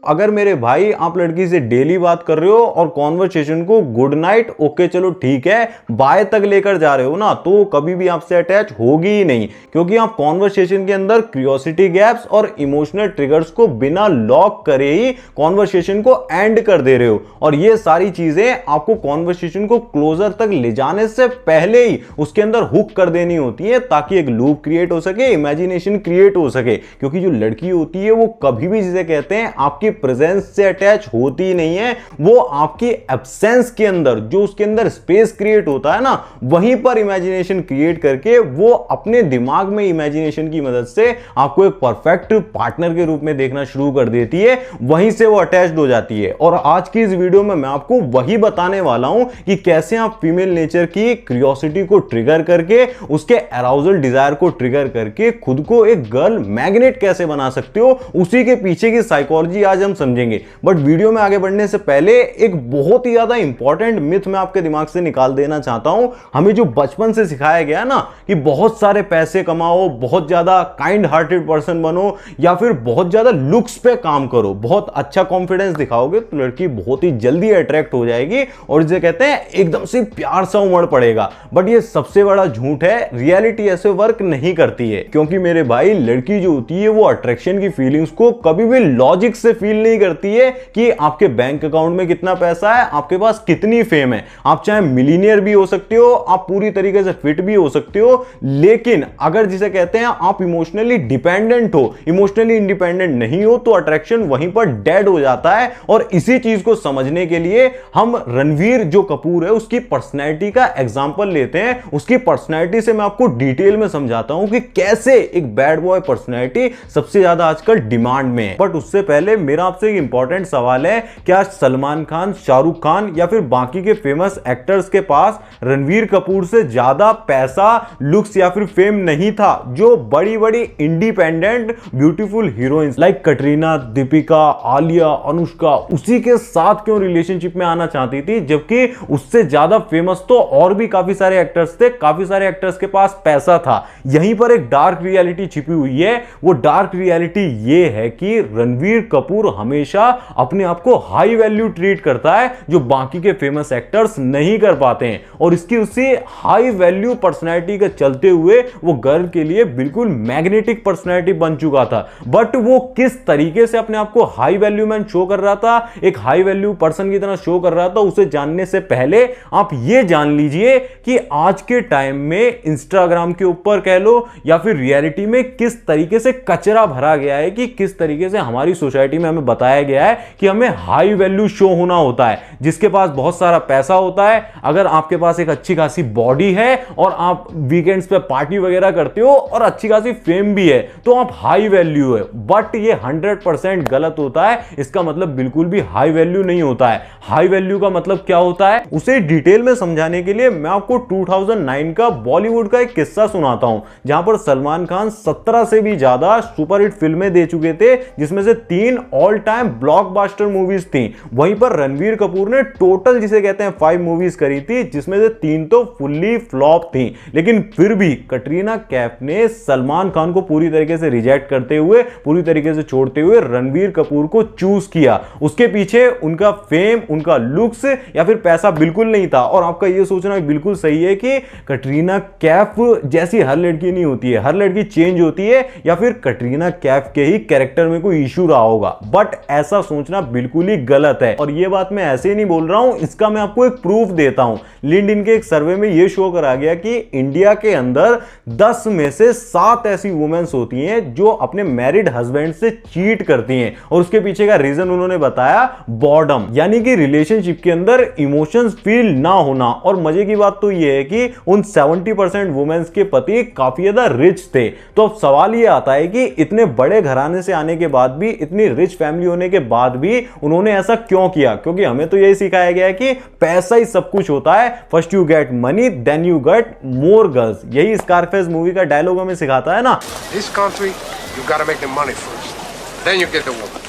अगर मेरे भाई आप लड़की से डेली बात कर रहे हो और कॉन्वर्सेशन को गुड नाइट ओके चलो ठीक है बाय तक लेकर जा रहे हो ना, तो कभी भी आपसे अटैच होगी ही नहीं, क्योंकि आप कॉन्वर्सेशन के अंदर क्यूरियोसिटी गैप्स और इमोशनल ट्रिगर्स को बिना लॉक करे ही कॉन्वर्सेशन को एंड कर दे रहे हो। और ये सारी चीजें आपको कॉन्वर्सेशन को क्लोजर तक ले जाने से पहले ही उसके अंदर हुक कर देनी होती है, ताकि एक लूप क्रिएट हो सके, इमेजिनेशन क्रिएट हो सके। क्योंकि जो लड़की होती है वो कभी भी जिसे कहते हैं आपकी प्रेजेंस से अटैच होती नहीं है, वो आपकी एब्सेंस के अंदर जो उसके अंदर स्पेस क्रिएट होता है ना, वहीं पर इमेजिनेशन क्रिएट करके वो अपने दिमाग में इमेजिनेशन की मदद से आपको एक परफेक्ट पार्टनर के रूप में देखना शुरू कर देती है, वहीं से वो अटैच्ड हो जाती है। और आज की इस वीडियो में मैं आपको वही बताने वाला हूं कि कैसे आप फीमेल नेचर की क्यूरियोसिटी को ट्रिगर करके, उसके अराउजल डिजायर को ट्रिगर करके खुद को एक गर्ल मैग्नेट कैसे बना सकते हो, उसी के पीछे की साइकोलॉजी आज हम समझेंगे। बट वीडियो में आगे बढ़ने से पहले एक बहुत ही ज्यादा इंपॉर्टेंट मिथ मैं आपके दिमाग से निकाल देना चाहता हूं। हमें जो बचपन से सिखाया गया ना कि बहुत सारे पैसे कमाओ, बहुत ज्यादा काइंड हार्टेड पर्सन बनो, या फिर बहुत ज्यादा लुक्स पे काम करो, बहुत अच्छा कॉन्फिडेंस दिखाओगे तो लड़की बहुत ही जल्दी अट्रैक्ट हो जाएगी और जिसे कहते हैं एकदम से प्यार सा उमड़ पड़ेगा। बट ये सबसे बड़ा झूठ है, रियलिटी ऐसे वर्क नहीं करती है। क्योंकि मेरे भाई लड़की जो होती है वो अट्रैक्शन की फीलिंग्स को कभी भी लॉजिक से फील नहीं करती है कि आपके बैंक अकाउंट में कितना पैसा है, आपके पास कितनी फेम है। आप चाहे मिलीनियर भी हो सकते हो, आप पूरी तरीके से फिट भी हो सकते हो, लेकिन अगर जिसे कहते हैं आप इमोशनली डिपेंडेंट हो, इमोशनली इंडिपेंडेंट नहीं हो, तो अट्रैक्शन वहीं पर डेड हो जाता है। और इसी चीज को समझने के लिए हम रणवीर जो कपूर है उसकी पर्सनैलिटी का एग्जांपल लेते हैं। उसकी पर्सनैलिटी से मैं आपको डिटेल में समझाता हूं कि कैसे एक बैड बॉय पर्सनैलिटी सबसे ज्यादा आजकल डिमांड में है। बट उससे पहले मेरा आपसे एक इंपॉर्टेंट सवाल है, क्या सलमान खान, शाहरुख खान या फिर बाकी के फेमस एक्टर्स के पास रणवीर कपूर से ज्यादा पैसा, लुक्स या फिर फेम नहीं था? जो बड़ी बड़ी independent beautiful heroines like Katrina, Deepika, Alia, Anushka उसी के साथ क्यों रिलेशनशिप में आना चाहती थी, जबकि उससे ज्यादा फेमस तो और भी काफी सारे एक्टर्स थे, काफी सारे एक्टर्स के पास पैसा था। यहीं पर एक डार्क रियलिटी छिपी हुई है। वो डार्क रियलिटी ये है कि रणवीर कपूर हमेशा अपने आप को हाई वैल्यू ट्रीट करता है, जो बाकी के फेमस एक्टर्स नहीं कर पाते हैं। और इसकी उसी हाई वैल्यू पर्सनैलिटी के चलते हुए वो गर्ल के लिए बिल्कुल मैग्नेटिक पर्सनैलिटी बन चुका था। बट वो किस तरीके से अपने आप को हाई वैल्यू मैन शो कर रहा था, एक हाई वैल्यू पर्सन की तरह शो कर रहा था, उसे जानने से पहले आप ये जान लीजिए कि आज के टाइम में इंस्टाग्राम के ऊपर कह लो या फिर रियलिटी में किस तरीके से कचरा भरा गया है, कि किस तरीके से हमारी सोसाइटी में हमें बताया गया है कि हमें हाई वैल्यू शो होना होता है। जिसके पास बहुत सारा पैसा होता है, अगर आपके पास एक अच्छी खासी बॉडी है और आप वीकेंड्स पे पार्टी वगैरह करते हो और अच्छी खासी फेम भी है, तो आप हाई वैल्यू है। बट ये 100% गलत होता है। इसका मतलब बिल्कुल भी हाई वैल्यू नहीं होता है। हाई वैल्यू का मतलब क्या होता है, उसे डिटेल में समझाने के लिए मैं आपको 2009 का बॉलीवुड का एक किस्सा सुनाता हूं, जहां पर सलमान खान 17 से भी ज्यादा सुपरहिट फिल्में दे चुके थे, जिसमें से 3 ऑल टाइम ब्लॉकबस्टर मूवीज थी। वहीं पर रणवीर कपूर ने टोटल जिसे कहते हैं 5 मूवीज करी थी, जिसमें से 3 तो फुल्ली फ्लॉप थी। लेकिन फिर भी कटरीना कैफ ने सलमान खान को पूरी तरीके से रिजेक्ट करते हुए, पूरी तरीके से छोड़ते हुए रणवीर कपूर को चूज किया। उसके पीछे उनका फेम, उनका लुक्स या फिर पैसा बिल्कुल नहीं था। और आपका यह सोचना बिल्कुल सही है कि कटरीना कैफ जैसी हर लड़की नहीं होती है, हर लड़की चेंज होती है, या फिर कटरीना कैफ के ही कैरेक्टर में कोई इशू रहा होगा। बट ऐसा सोचना बिल्कुल ही गलत है। और यह बात मैं ऐसे ही नहीं बोल रहा हूं, इसका मैं आपको एक प्रूफ देता हूं। लिंक्डइन के एक सर्वे में यह शो करा गया कि इंडिया के अंदर 10 में से 7 ऐसी वुमेन्स होती हैं जो अपने मैरिड हस्बैंड से चीट करती हैं। और उसके पीछे का रीजन उन्होंने बताया बॉर्डम, यानी कि रिलेशनशिप के अंदर इमोशंस फील ना होना। और मजे की बात तो यह है कि उन 70% वुमेन्स के पति काफी ज्यादा रिच थे। तो अब सवाल यह आता है कि इतने बड़े घराने से आने के बाद भी, इतनी रिच फैमिली होने के बाद भी उन्होंने ऐसा क्यों किया? क्योंकि हमें तो यही सिखाया गया है कि पैसा ही सब कुछ होता है, first you get money then you get more girls. यही स्कारफेस मूवी का डायलॉग हमें सिखाता है ना। This country, you gotta make the money first, then you get the woman.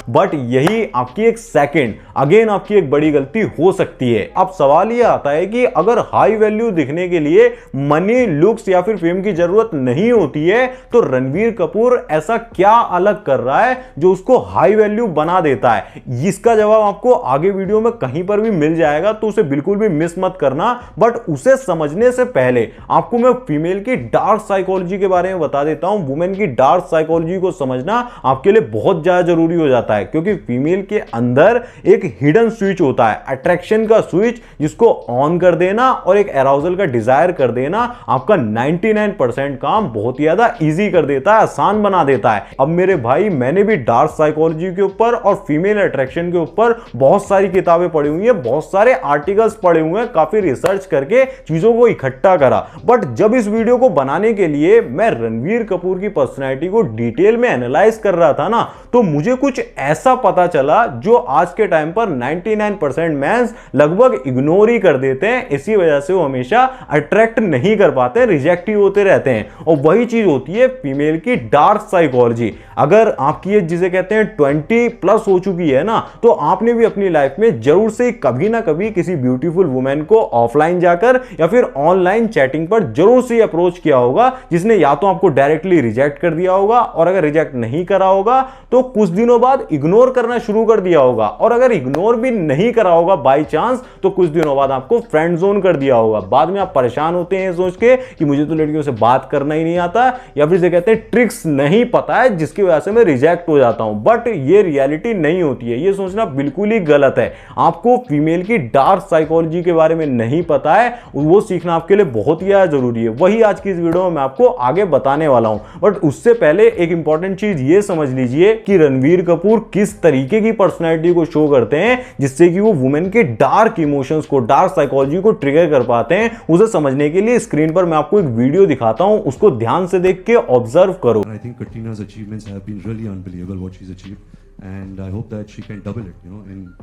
But यही आपकी एक सेकंड अगेन आपकी एक बड़ी गलती हो सकती है। अब सवाल ये आता है कि अगर हाई वैल्यू दिखने के लिए मनी, लुक्स या फिर फेम की जरूरत नहीं होती है तो रणवीर कपूर ऐसा क्या अलग कर रहा है जो उसको हाई वैल्यू बना देता है? इसका जवाब आपको आगे वीडियो में कहीं पर भी मिल जाएगा, तो उसे बिल्कुल भी मिस मत करना। बट उसे समझने से पहले आपको मैं फीमेल की डार्क साइकोलॉजी के बारे में बता देता हूं। वुमेन की डार्क साइकोलॉजी को समझना आपके लिए बहुत ज्यादा जरूरी हो जाता है, क्योंकि फीमेल के अंदर एक हिडन स्विच होता है, अट्रैक्शन का स्विच, जिसको ऑन कर देना और एक अराउजल का डिजायर कर देना आपका 99% काम बहुत ही ज्यादा इजी कर देता है, आसान बना देता है। अब मेरे भाई, मैंने भी डार्क साइकोलॉजी के ऊपर और फीमेल अट्रैक्शन के ऊपर बहुत सारी किताबें पढ़ी हुई है, बहुत सारे आर्टिकल्स पढ़े हुए हैं, काफी रिसर्च करके चीजों को इकट्ठा करा। बट जब इस वीडियो को बनाने के लिए मैं रणवीर कपूर की पर्सनैलिटी को डिटेल में एनालाइज कर रहा था ना, तो मुझे कुछ ऐसा पता चला जो आज के टाइम पर 99% मेंस लगभग इग्नोर ही कर देते हैं। इसी वजह से वो हमेशा अट्रैक्ट नहीं कर पाते, रिजेक्ट ही होते रहते हैं। और वही चीज होती है फीमेल की डार्क साइकोलॉजी। अगर आपकी एज जिसे कहते हैं 20+ हो चुकी है ना, तो आपने भी अपनी लाइफ में जरूर से कभी ना कभी किसी ब्यूटीफुल वुमेन को ऑफलाइन जाकर या फिर ऑनलाइन चैटिंग पर जरूर से अप्रोच किया होगा, जिसने या तो आपको डायरेक्टली रिजेक्ट कर दिया होगा, और अगर रिजेक्ट नहीं करा होगा तो कुछ दिनों बाद इग्नोर करना शुरू कर दिया होगा, और अगर इग्नोर भी नहीं करा होगा बाई चांस, तो कुछ दिनों बाद आपको फ्रेंड जोन कर दिया होगा। बाद में आप परेशान होते हैं सोच के कि मुझे तो लड़कियों से बात करना ही नहीं आता, या फिर कहते हैं ट्रिक्स नहीं पता है जिसकी वजह से मैं रिजेक्ट हो जाता हूं। बट ये रियलिटी नहीं होती है, ये सोचना बिल्कुल ही गलत है। आपको फीमेल की डार्क साइकोलॉजी के बारे में नहीं पता है, वो सीखना आपके लिए बहुत ही ज्यादा जरूरी है। वही आज की इस वीडियो में मैं आपको आगे बताने वाला हूं। बट उससे पहले एक इंपॉर्टेंट चीज ये समझ लीजिए कि रणवीर कपूर किस तरीके की पर्सनैलिटी को शो करते हैं, जिससे कि वो वुमेन के डार्क इमोशंस को, डार्क साइकोलॉजी को ट्रिगर कर पाते हैं। उसे समझने के लिए स्क्रीन पर मैं आपको एक वीडियो दिखाता हूं, उसको ध्यान से देख के ऑब्जर्व करो। I think Katrina's achievements have been really unbelievable what she's achieved, and I hope that she can double it,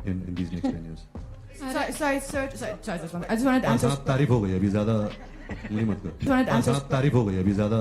in these next 10 years. Sorry, just one. I just wanted to answer. साहब तारीफ हो गई, अभी ज्यादा उंगली मत कर। साहब तारीफ हो गई, अभी ज्यादा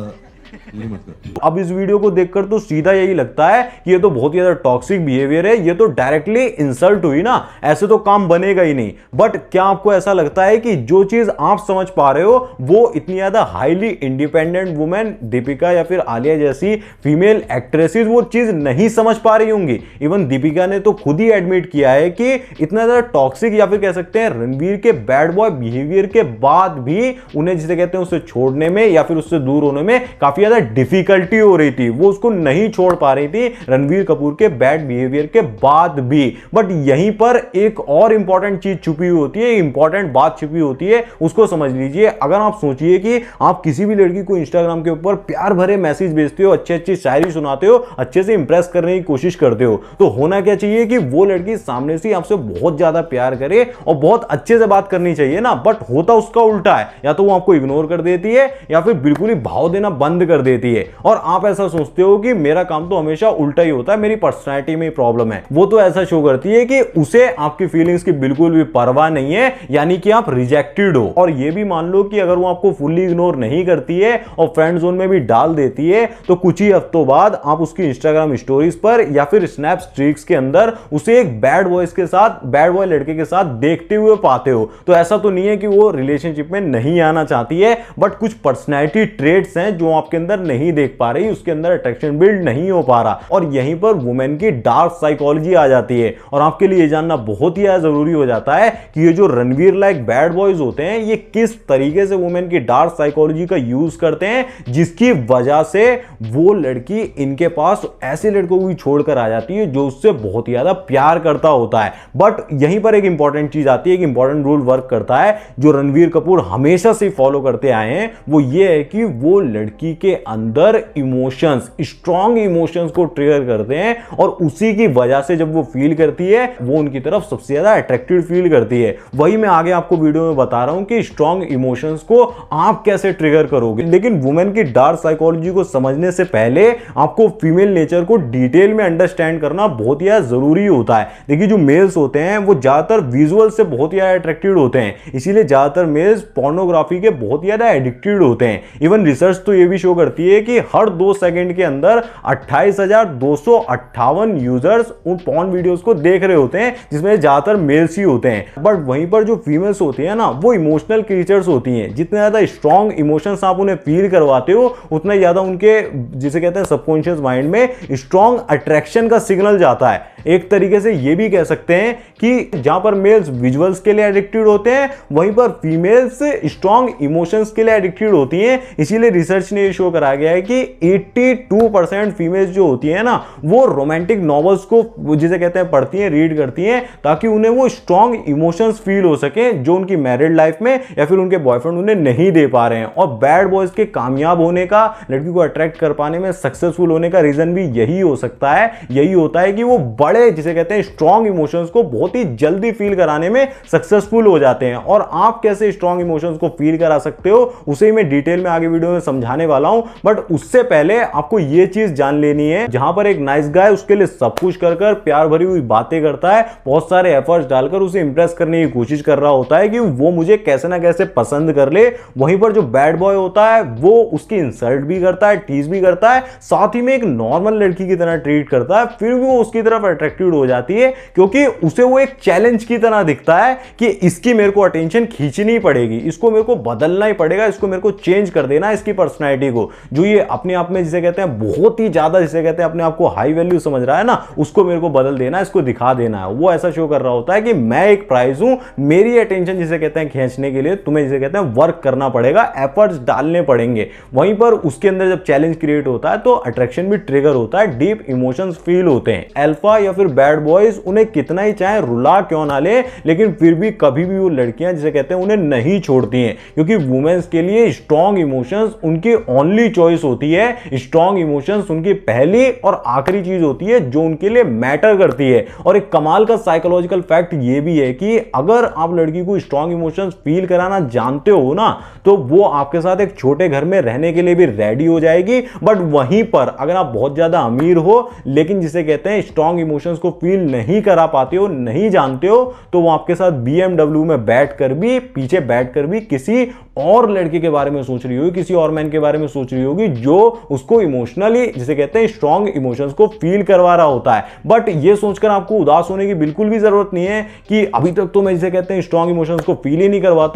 उंगली मत कर। अब इस वीडियो को देखकर तो सीधा यही लगता है कि ये तो बहुत ही ज्यादा टॉक्सिक बिहेवियर है, ये तो डायरेक्टली इंसल्ट हुई ना, ऐसे तो काम बनेगा ही नहीं। बट क्या आपको ऐसा लगता है कि जो चीज आप समझ पा रहे हो वो इतनी ज्यादा हाईली इंडिपेंडेंट वुमेन दीपिका या फिर आलिया जैसी फीमेल एक्ट्रेसेस वो चीज नहीं समझ पा रही होंगी? इवन दीपिका ने तो खुद ही एडमिट किया है कि इतना ज्यादा टॉक्सिक या फिर कह सकते हैं रणवीर के बैड बॉय बिहेवियर के बाद भी उन्हें जिसे कहते हैं उसे छोड़ने में या फिर उससे दूर होने में काफी ज्यादा डिफिकल्टी हो रही थी। वो उसको नहीं छोड़ पा रही थी रणवीर कपूर के बैड बिहेवियर के बाद भी। बट यहीं पर एक और इंपॉर्टेंट चीज छुपी हुई होती है, इंपॉर्टेंट बात छुपी होती है, उसको समझ लीजिए। अगर आप सोचिए कि आप किसी भी लड़की को इंस्टाग्राम के ऊपर प्यार भरे मैसेज भेजते हो, अच्छी अच्छी शायरी सुनाते हो, अच्छे से इंप्रेस करने की कोशिश करते हो, तो होना क्या चाहिए कि वो लड़की सामने से आपसे बहुत ज्यादा प्यार करे और बहुत अच्छे से बात करनी चाहिए ना। बट होता उसका उल्टा है, या तो वो आपको इग्नोर कर देती है या फिर बिल्कुल ही भाव देना बंद कर देती है। और आप ऐसा सोचते हो कि मेरा काम तो हमेशा उल्टा ही होता है, मेरी पर्सनैलिटी में ही प्रॉब्लम है। वो तो ऐसा शो करती है कि उसे आपकी फीलिंग्स की बिल्कुल भी परवाह नहीं है, यानी कि आप रिजेक्टेड हो। और ये भी मान लो कि अगर वो आपको फुल्ली इग्नोर नहीं करती है और फ्रेंड जोन में भी डाल देती है, तो कुछ ही हफ्तों बाद आप उसकी इंस्टाग्राम स्टोरीज पर या फिर स्नैप स्ट्रीक्स के अंदर उसे एक बैड बॉयज के साथ, बैड बॉय लड़के के साथ देखते हुए पाते हो। तो ऐसा तो नहीं है कि वो रिलेशनशिप में नहीं आना चाहती है, बट कुछ पर्सनैलिटी ट्रेट्स हैं जो आपके अंदर नहीं देख पा रही, उसके अंदर अट्रैक्शन बिल्ड नहीं हो पा रहा। और यहीं पर वुमेन की डार्क साइकोलॉजी आ जाती है। और आपके लिए ये जानना बहुत ही जरूरी हो जाता है कि ये जो रणवीर लाइक बैड बॉयज होते हैं, ये किस तरीके से वुमेन की डार्क साइकोलॉजी का यूज करते हैं, जिसकी वजह से वो लड़की इनके पास ऐसे लड़कों को भी छोड़कर आ जाती है जो उससे बहुत ही ज्यादा प्यार करता होता है। बट यहीं पर एक इंपॉर्टेंट चीज आती है, एक इंपॉर्टेंट रूल वर्क करता है जो रणवीर कपूर हमेशा से फॉलो करते आए हैं। वो ये है कि वो लड़की के अंदर इमोशंस, स्ट्रॉन्ग इमोशंस को ट्रिगर करते हैं, और उसी की वजह से जब वो फील करती है, वो उनकी तरफ सबसे ज्यादा अट्रैक्टिव फील करती है। वही मैं आगे आपको वीडियो में बता रहा हूं कि स्ट्रॉन्ग इमोशंस को आप कैसे ट्रिगर करोगे। लेकिन वुमेन की डार्क साइकोलॉजी को समझने से पहले आपको फीमेल नेचर को डिटेल में अंडरस्टैंड करना बहुत ही जरूरी होता है। देखिए, जो मेल्स होते हैं वो ज्यादातर विजुअल से बहुत ही अट्रैक्टेड होते हैं, इसीलिए ज्यादातर मेल्स पोर्नोग्राफी के बहुत ही ज्यादा एडिक्टेड होते हैं। इवन रिसर्च तो ये भी शो शो करती है कि हर 2 सेकंड के अंदर 28,258 यूजर्स उन पॉर्न वीडियोस को देख रहे होते हैं, जिसमें ज्यादातर मेल्स ही होते हैं। बट वहीं पर जो फीमेल्स होती है ना, वो इमोशनल क्रीचर्स होती हैं। जितने ज्यादा स्ट्रॉन्ग इमोशंस आप उन्हें फील करवाते हो, उतना ज्यादा उनके जिसे कहते हैं सबकॉन्शियस माइंड में स्ट्रॉन्ग अट्रैक्शन का सिग्नल जाता है। एक तरीके से ये भी कह सकते हैं कि जहां पर मेल्स विजुअल्स के लिए एडिक्टेड होते हैं, वहीं पर फीमेल्स स्ट्रॉन्ग इमोशंस के लिए एडिक्टेड होती हैं। इसीलिए रिसर्च ने ये शो करा गया है कि 82% फीमेल्स जो होती है ना, वो रोमांटिक नॉवेल्स को जिसे कहते हैं पढ़ती हैं, रीड करती हैं, ताकि उन्हें वो स्ट्रॉन्ग इमोशंस फील हो सके जो उनकी मैरिड लाइफ में या फिर उनके बॉयफ्रेंड उन्हें नहीं दे पा रहे हैं। और बैड बॉयज के कामयाब होने का, लड़की को अट्रैक्ट कर पाने में सक्सेसफुल होने का रीजन भी यही हो सकता है। यही होता है कि वो बड़े जिसे कहते हैं स्ट्रॉन्ग इमोशंस को बहुत ही जल्दी फील कराने में सक्सेसफुल हो जाते हैं। और आप कैसे स्ट्रॉन्ग इमोशंस को फील करा सकते हो, उसे ही मैं डिटेल में आगे वीडियो में समझाने वाला हूं। बट उससे पहले आपको यह चीज जान लेनी है, जहां पर एक नाइस गाय उसके लिए सब कुछ कर प्यार भरी हुई बातें करता है, बहुत सारे एफर्ट्स डालकर उसे इंप्रेस करने की कोशिश कर रहा होता है कि वो मुझे कैसे ना कैसे पसंद कर ले, वहीं पर जो बैड बॉय होता है वो उसकी इंसल्ट भी करता है, टीज भी करता है, साथ ही में एक नॉर्मल लड़की की तरह ट्रीट करता है। फिर भी वो उसकी तरफ अट्रैक्टेड हो जाती है, क्योंकि उसे वो एक चैलेंज की तरह दिखता है कि इसकी मेरे को अटेंशन खींचनी पड़ेगी, इसको मेरे को बदलना ही पड़ेगा, इसको मेरे को चेंज कर देना है, इसकी पर्सनैलिटी को। जो ये अपने आप में जिसे कहते हैं बहुत ही ज्यादा जिसे कहते हैं अपने आप को हाई वैल्यू समझ रहा है ना, उसको मेरे को बदल देना है, इसको दिखा देना है। वो ऐसा शो कर रहा होता है कि मैं एक प्राइज हूं, मेरी अटेंशन जिसे कहते हैं खींचने के लिए तुम्हें जिसे कहते हैं वर्क करना पड़ेगा, एफर्ट्स डालने पड़ेंगे। वहीं पर उसके अंदर जब चैलेंज क्रिएट होता है तो अट्रैक्शन भी ट्रिगर होता है, डीप इमोशंस फील होते हैं। अल्फा या फिर बैड बॉयज उन्हें कितना ही चाहे रुला क्यों ना ले, लेकिन फिर भी कभी भी वो लड़कियां जिसे कहते हैं उन्हें नहीं छोड़ती हैं, क्योंकि वुमेन्स के लिए स्ट्रॉन्ग इमोशंस उनकी ओनली चॉइस होती है। स्ट्रॉन्ग इमोशंस उनकी पहली और आखिरी चीज होती है जो उनके लिए मैटर करती है। और एक कमाल का साइकोलॉजिकल फैक्ट ये भी है कि अगर आप लड़की को स्ट्रॉन्ग इमोशंस फील कराना जानते हो ना, तो वो आपके साथ एक छोटे घर में रहने के लिए भी रेडी हो जाएगी। बट वहीं पर अगर आप बहुत ज्यादा अमीर हो, लेकिन जिसे कहते हैं स्ट्रॉन्ग इमोशंस को फील नहीं करा पाते हो, नहीं जानते हो, तो वो आपके साथ BMW में बैठकर भी, पीछे बैठकर भी किसी और लड़के के बारे में सोच रही होगी, किसी और मैन के बारे में सोच रही होगी जो उसको इमोशनली जिसे कहते हैं स्ट्रॉन्ग इमोशंस को फील करवा रहा होता है। बट ये सोचकर आपको उदास होने की बिल्कुल भी जरूरत नहीं है कि अभी तक तो मैं जिसे कहते हैं स्ट्रॉन्ग इमोशंस को फील ही नहीं करवा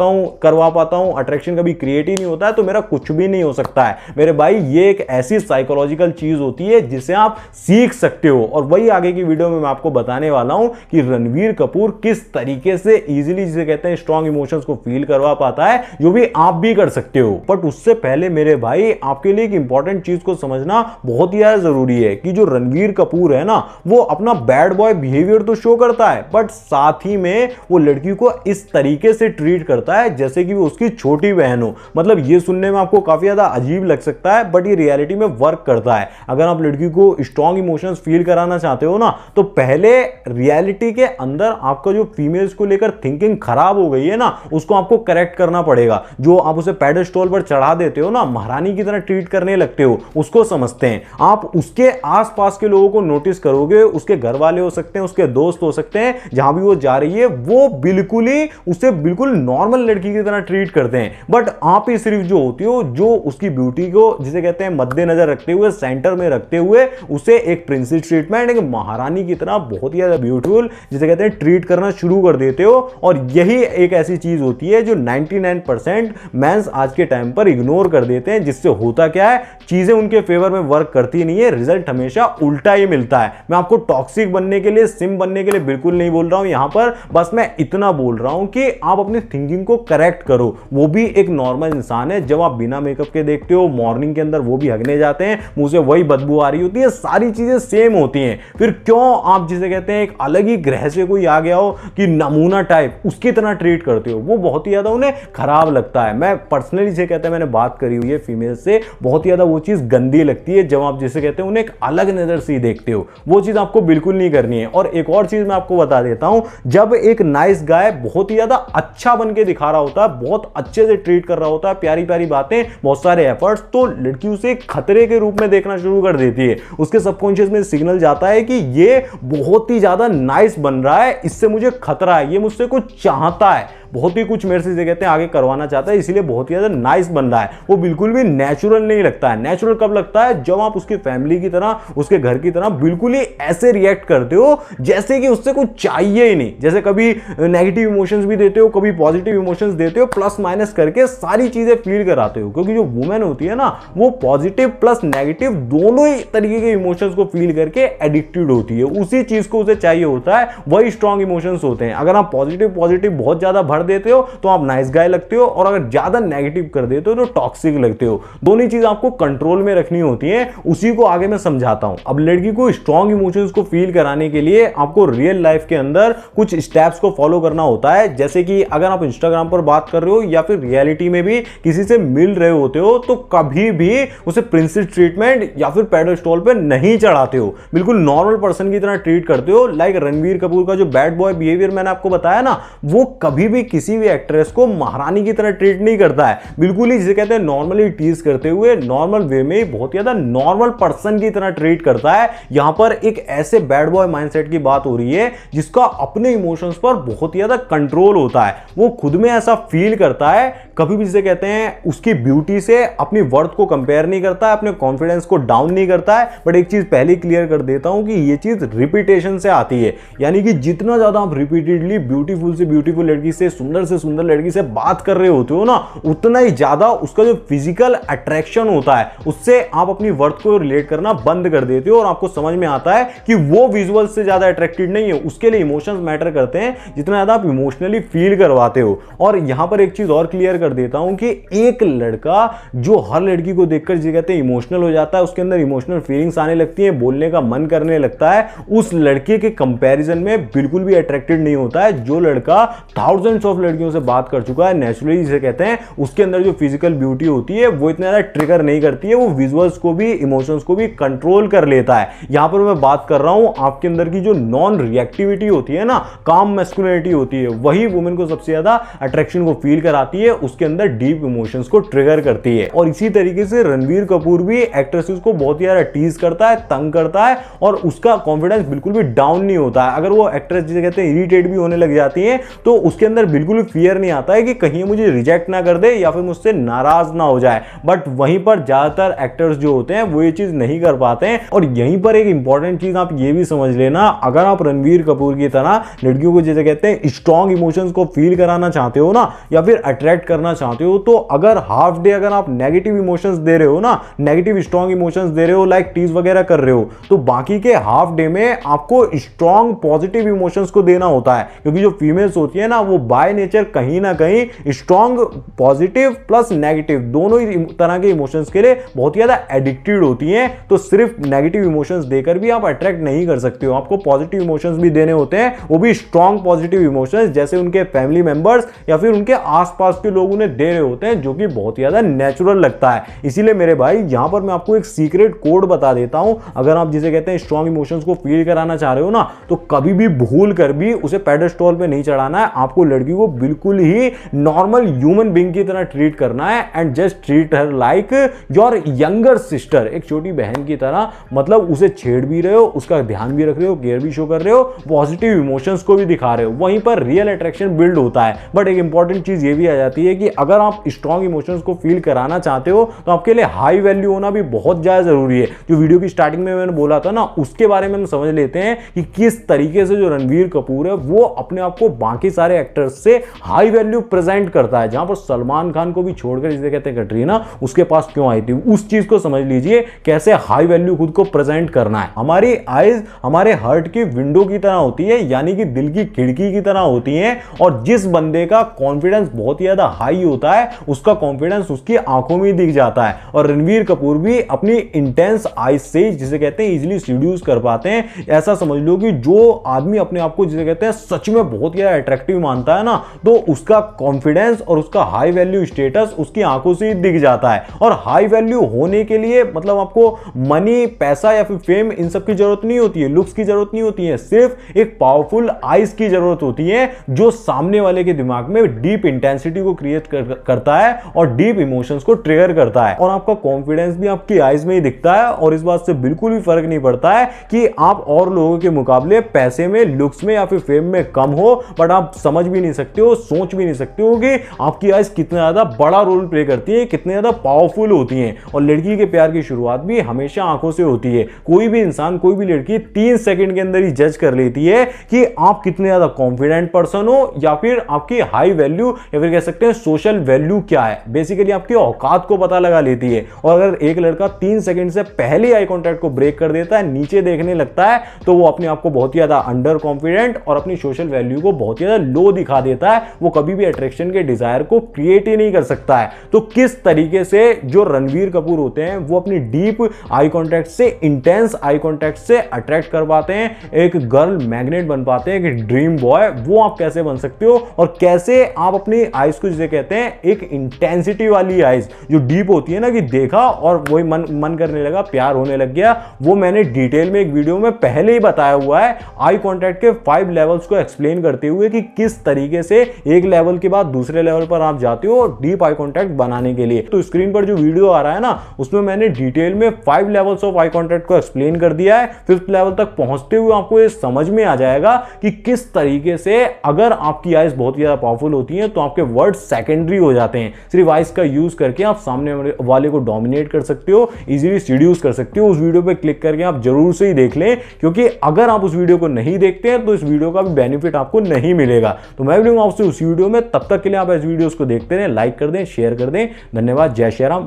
पाता हूं, अट्रैक्शन कभी क्रिएट ही नहीं होता है, तो मेरा कुछ भी नहीं हो सकता है। मेरे भाई, ये एक ऐसी साइकोलॉजिकल चीज होती है जिसे आप सीख सकते हो। और वही आगे की वीडियो में मैं आपको बताने वाला हूं कि रणवीर कपूर किस तरीके से इजीली जिसे कहते हैं स्ट्रॉन्ग इमोशंस को फील करवा पाता है, जो भी आप भी कर सकते हो। बट उससे पहले मेरे भाई, आपके लिए एक इंपॉर्टेंट चीज को समझना बहुत ही ज्यादा जरूरी है कि जो रणवीर कपूर है ना, वो अपना बैड बॉय बिहेवियर तो शो करता है, बट साथ ही में वो लड़की को इस तरीके से ट्रीट करता है जैसे कि वो उसकी छोटी बहन हो। मतलब ये सुनने में आपको काफी ज्यादा अजीब लग सकता है, बट ये रियलिटी में वर्क करता है। अगर आप लड़की को स्ट्रॉन्ग इमोशंस फील कराना चाहते हो ना, तो पहले रियलिटी के अंदर आपका जो फीमेल्स को लेकर थिंकिंग खराब हो गई है ना, उसको आपको करेक्ट करना पड़ेगा। जो आप उसे पेडेस्टॉल पर चढ़ा देते हो ना, महारानी की तरह ट्रीट करने लगते हो, उसको समझते हैं। आप उसके आसपास के लोगों को नोटिस करोगे, उसके घर वाले हो सकते हैं, उसके दोस्त हो सकते हैं, जहां भी वो जा रही है वो बिल्कुल ही उसे बिल्कुल नॉर्मल लड़की की तरह ट्रीट करते हैं। बट आप ही सिर्फ जो होती हो, जो उसकी ब्यूटी को जिसे कहते हैं मद्देनजर रखते हुए, सेंटर में रखते हुए, उसे एक प्रिंसेस ट्रीटमेंट, एक महारानी की तरह बहुत ही ज्यादा ब्यूटीफुल जिसे कहते हैं ट्रीट करना शुरू कर देते हो। और यही एक ऐसी चीज होती है जो 99% मेंस आज के टाइम पर इग्नोर कर देते हैं, जिससे होता क्या है, चीजें उनके फेवर में वर्क करती नहीं है, रिजल्ट हमेशा उल्टा ही मिलता है। मैं आपको टॉक्सिक बनने के लिए, सिम बनने के लिए बिल्कुल नहीं बोल रहा हूं यहां पर, बस मैं इतना बोल रहा हूं कि आप अपनी थिंकिंग को करेक्ट करो। वो भी एक नॉर्मल इंसान है। जब आप बिना मेकअप के देखते हो, मॉर्निंग के अंदर वो भी हगने जाते हैं, मुंह से वही बदबू आ रही होती है, सारी चीजें सेम होती हैं। फिर क्यों आप जिसे कहते हैं एक अलग ही ग्रह से कोई आ गया हो कि नमूना टाइप उसकी तरह ट्रीट करते हो, वो बहुत ही ज्यादा उन्हें खराब लगता है। मैं पर्सनली जिसे कहते हैं, मैंने बात करी हुई है फीमेल से, बहुत ही ज्यादा वो चीज गंदी लगती है जब आप जिसे कहते हैं उन्हें एक अलग नजर से देखते हो। वो चीज आपको बिल्कुल नहीं करनी है। और एक और चीज मैं आपको बता देता हूं, जब एक नाइस गाय बहुत ही ज्यादा अच्छा बन के दिखा रहा होता है, बहुत अच्छे से ट्रीट कर रहा होता है, प्यारी प्यारी बातें, बहुत सारे एफर्ट्स, तो लड़की उसे खतरे के रूप में देखना शुरू कर देती है। उसके सबकॉन्शियस में सिग्नल जाता है कि ये बहुत ही ज्यादा नाइस बन रहा है, इससे मुझे खतरा है, ये मुझसे कुछ चाहता है। बहुत ही कुछ मेरे से कहते हैं आगे करवाना चाहता है, इसीलिए बहुत ही ज्यादा नाइस बन रहा है। वो बिल्कुल भी नेचुरल नहीं लगता है। नेचुरल कब लगता है? जब आप उसकी फैमिली की तरह, उसके घर की तरह बिल्कुल ही ऐसे रिएक्ट करते हो जैसे कि उससे कुछ चाहिए ही नहीं। जैसे कभी नेगेटिव इमोशंस भी देते हो, कभी पॉजिटिव इमोशंस देते हो, प्लस माइनस करके सारी चीजें फील कराते हो। क्योंकि जो वुमेन होती है ना, वो पॉजिटिव प्लस नेगेटिव दोनों ही तरीके के इमोशंस को फील करके एडिक्टेड होती है। उसी चीज को उसे चाहिए होता है, वही स्ट्रॉन्ग इमोशंस होते हैं। अगर आप पॉजिटिव पॉजिटिव बहुत ज्यादा भर देते हो तो आप नाइस गाय लगते हो, और अगर ज्यादा नेगेटिव कर देते हो तो टॉक्सिक लगते हो। दोनों चीज आपको कंट्रोल में रखनी होती है। उसी को आगे मैं समझाता हूं। अब लड़की को स्ट्रॉन्ग इमोशंस को फील कराने के लिए आपको रियल लाइफ के अंदर कुछ स्टेप्स को फॉलो करना होता है। जैसे कि अगर आप इंस्टाग्राम पर बात कर रहे हो या फिर रियलिटी में भी किसी से मिल रहे होते हो, तो कभी भी उसे प्रिंसेस ट्रीटमेंट या फिर पेडेस्टॉल पे नहीं चढ़ाते हो। बिल्कुल नॉर्मल पर्सन की तरह ट्रीट करते हो। लाइक रणवीर कपूर का जो बैड बॉय बिहेवियर मैंने आपको बताया ना, वो कभी भी किसी भी एक्ट्रेस को महारानी की तरह ट्रीट नहीं करता है। बिल्कुल ही जिसे कहते हैं नॉर्मली टीज करते हुए नॉर्मल वे में बहुत ज्यादा नॉर्मल पर्सन की तरह ट्रीट करता है। यहां पर एक ऐसे बैड बॉय माइंडसेट की बात हो रही है जिसका अपने इमोशंस पर बहुत ज्यादा कंट्रोल होता है। वो खुद में ऐसा फील करता है, कभी भी जिसे कहते हैं उसकी ब्यूटी से अपनी वर्थ को कंपेयर नहीं करता है, अपने कॉन्फिडेंस को डाउन नहीं करता है। बट एक चीज पहले क्लियर कर देता हूं कि ये चीज रिपीटेशन से आती है। यानी कि जितना ज्यादा आप रिपीटेडली ब्यूटीफुल से ब्यूटीफुल लड़की से सुंदर लड़की से बात कर रहे होते हो ना, उतना ही ज्यादा उसका जो फिजिकल अट्रैक्शन होता है उससे आप अपनी वर्थ को रिलेट करना बंद कर देते हो, और आपको समझ में आता है कि वो विजुअल से ज्यादा अट्रैक्टेड नहीं है। उसके लिए इमोशंस मैटर करते हैं, जितना ज्यादा आप इमोशनली फील करवाते हो। और यहां पर एक चीज और क्लियर कर देता हूं कि एक लड़का जो हर लड़की को देखकर जो कहते हैं इमोशनल हो जाता है, उसके अंदर इमोशनल फीलिंग्स आने लगती हैं, बोलने का मन करने लगता है, उस लड़के के कंपैरिजन में बिल्कुल भी अट्रैक्टेड नहीं होता है। जो लड़का थाउजेंड्स ऑफ लड़कियों से बात कर चुका है, नेचुरली जिसे कहते हैं उसके अंदर जो फिजिकल ब्यूटी होती है वो इतना ज्यादा ट्रिगर नहीं करती है। वो विजुअल्स को भी, इमोशंस को भी कंट्रोल कर लेता है। यहां पर मैं बात कर रहा हूं आपके अंदर की जो नॉन रिएक्टिविटी होती है ना, काम मैस्कुलिनिटी होती है, वही वुमेन को सबसे ज्यादा अट्रैक्शन को फील कराती है, उसके अंदर डीप इमोशंस को ट्रिगर करती है। और इसी तरीके से रणवीर कपूर भी एक्ट्रेसेस को बहुत ज्यादा टीज करता है, तंग करता है, और उसका कॉन्फिडेंस बिल्कुल भी डाउन नहीं होता है। अगर वो एक्ट्रेस जिसे कहते हैं इरिटेट भी होने लग जाती है, तो उसके अंदर बिल्कुल भी फियर नहीं आता है कि कहीं मुझे रिजेक्ट ना कर दे या फिर मुझसे नाराज ना हो जाए। बट वहीं पर ज्यादातर एक्टर्स जो होते हैं वो ये चीज नहीं कर पाते हैं। और यहीं पर एक इंपॉर्टेंट चीज आप ये भी समझ लेना, अगर आप रणवीर कपूर की तरह लड़कियों को जैसे कहते हैं स्ट्रॉन्ग इमोशंस को फील कराना चाहते हो ना, या फिर अट्रैक्ट करना चाहते हो, तो अगर हाफ डे अगर आप नेगेटिव इमोशंस दे रहे हो ना, नेगेटिव स्ट्रॉन्ग इमोशंस दे रहे हो, लाइक टीज वगैरह कर रहे हो, तो बाकी के हाफ डे में आपको स्ट्रॉन्ग पॉजिटिव इमोशंस को देना होता है। क्योंकि जो फीमेल्स होती है ना, वो बाय नेचर कहीं ना कहीं स्ट्रॉन्ग पॉजिटिव प्लस नेगेटिव दोनों ही तरह के इमोशंस के लिए बहुत ज्यादा एडिक्टेड होती हैं। तो सिर्फ नेगेटिव इमोशंस देकर भी आप अट्रैक्ट नहीं कर सकते हो, आपको पॉजिटिव इमोशंस भी देने होते हैं, वो भी स्ट्रॉन्ग पॉजिटिव इमोशंस, जैसे उनके फैमिली मेंबर्स या फिर उनके आसपास के लोग उन्हें दे रहे होते हैं, जो कि बहुत ज्यादा नेचुरल लगता है। इसीलिए मेरे भाई यहां पर मैं आपको एक सीक्रेट कोड बता देता हूं। अगर आप जिसे कहते हैं स्ट्रॉन्ग इमोशंस को फील कराना चाह रहे हो ना, तो कभी भी भूल कर भी उसे पेडेस्टॉल पे नहीं चढ़ाना है। आपको लड़की को बिल्कुल ही नॉर्मल ह्यूमन बीइंग की तरह ट्रीट करना है, and just treat her like your younger sister, एक छोटी बहन की तरह। मतलब उसे छेड़ भी रहे हो, उसका ध्यान भी रख रहे हो, केयर भी शो कर रहे हो, पॉजिटिव इमोशंस को भी दिखा रहे हो, वहीं पर रियल अट्रैक्शन बिल्ड होता है। बट एक इंपॉर्टेंट चीज ये भी आ जाती है कि अगर आप स्ट्रॉन्ग इमोशंस को फील कराना चाहते हो, तो आपके लिए हाई वैल्यू होना भी बहुत ज्यादा जरूरी है। जो वीडियो की स्टार्टिंग में मैंने बोला था ना, उसके बारे में हम समझ लेते हैं कि किस तरीके से जो रणवीर कपूर है वो अपने आप को बाकी सारे एक्टर्स से हाई वैल्यू प्रेजेंट करता है। जहां पर सलमान खान को भी छोड़कर जिसे कहते हैं कटरीना उसके पास क्यों आई थी, उस चीज को समझ लीजिए कैसे हाई वैल्यू खुद को प्रेजेंट करना है। हमारी आईज हमारे हार्ट की विंडो की तरह होती है, यानी कि दिल की खिड़की की तरह होती है। और जिस बंदे का कॉन्फिडेंस बहुत ज्यादा हाई होता है, उसका कॉन्फिडेंस उसकी आंखों में दिख जाता है। और रणवीर कपूर भी अपनी इंटेंस आईज से जिसे कहते हैं इजीली सीड्यूस कर पाते हैं। ऐसा समझ लो कि जो आदमी अपने आप को जिसे कहते हैं सच में बहुत ज्यादा अट्रैक्टिव मानता है ना, तो उसका कॉन्फिडेंस और उसका हाई वैल्यू स्टेटस उसकी आंखों से ही दिख जाता है। और हाई वैल्यू होने के लिए मतलब आपको मनी, पैसा या फिर फेम इन सब की जरूरत नहीं होती है, लुक्स की जरूरत नहीं होती है, सिर्फ एक पावरफुल आईज की जरूरत होती है, जो सामने वाले के दिमाग में डीप इंटेंसिटी को क्रिएट करता है और डीप इमोशंस को ट्रिगर करता है। और आपका कॉन्फिडेंस भी आपकी आईज में ही दिखता है। और इस बात से बिल्कुल भी फर्क नहीं पड़ता है कि आप और लोगों के मुकाबले पैसे में, लुक्स में या फिर फेम में कम हो, बट आप समझ भी नहीं सकते हो, सोच भी नहीं सकते हो कि आपकी आइज कितना ज्यादा बड़ा रोल प्ले करती है, कितने ज्यादा पावरफुल होती हैं। और लड़की के प्यार की शुरुआत भी हमेशा आंखों से होती है। कोई भी इंसान, कोई भी लड़की 3 सेकंड के अंदर ही जज कर लेती है कि आप कितने ज्यादा कॉन्फिडेंट पर्सन हो, या फिर आपकी हाई वैल्यू या फिर कह सकते हैं सोशल वैल्यू क्या है। बेसिकली आपकी औकात को पता लगा लेती है। और अगर एक लड़का 3 सेकंड से पहले आई कांटेक्ट को ब्रेक कर देता है, नीचे देखने लगता है, तो वो अपने आप को बहुत ही ज्यादा अंडर कॉन्फिडेंट और अपनी सोशल वैल्यू को बहुत ही ज्यादा लो दिखा देता है। वो कभी भी अट्रैक्शन के डिजायर को क्रिएट ही नहीं कर सकता है। तो किस तरीके से जो रणवीर कपूर होते हैं वो अपनी डीप आई कांटेक्ट से, इंटेंस आई कांटेक्ट से अट्रैक्ट कर पाते हैं, एक गर्ल मैग्नेट बन पाते हैं, एक ड्रीम बॉय, वो आप कैसे बन सकते हो। और कैसे आप अपनी आइज को जिसे कहते हैं एक इंटेंसिटी वाली आइज जो डीप होती है ना, कि देखा और वही मन करने लगा, प्यार होने लग गया, वो मैंने डिटेल में एक वीडियो में पहले ही बताया हुआ है आई कांटेक्ट के 5 लेवल्स को एक्सप्लेन करते हुए कि किस तरीके से एक लेवल के बाद दूसरे लेवल पर आप जाते हो डीप आई कांटेक्ट बनाने के लिए। तो स्क्रीन पर जो वीडियो आ रहा है ना, उसमें मैंने डिटेल में 5 लेवल्स ऑफ आई कांटेक्ट को एक्सप्लेन कर दिया है। 5th लेवल तक पहुंचते हुए आपको ये समझ में आ जाएगा कि किस तरीके से अगर आपकी आइज बहुत ज्यादा पावरफुल होती है तो आपके वर्ड सेकेंडरी हो जाते हैं। सिर्फ आइज का यूज करके आप सामने वाले को डोमिनेट कर सकते हो, इजीली सीड्यूस कर सकते हो। उस वीडियो पे क्लिक करके आप जरूर से ही देख लें, क्योंकि अगर आप उस वीडियो को नहीं देखते हैं तो इस वीडियो का भी बेनिफिट आपको नहीं मिलेगा। तो मैं मिलूंगा आपसे उस वीडियो में, तब तक के लिए आप इस वीडियोस को देखते रहें, लाइक कर दें, शेयर कर दें। धन्यवाद। जय श्री राम।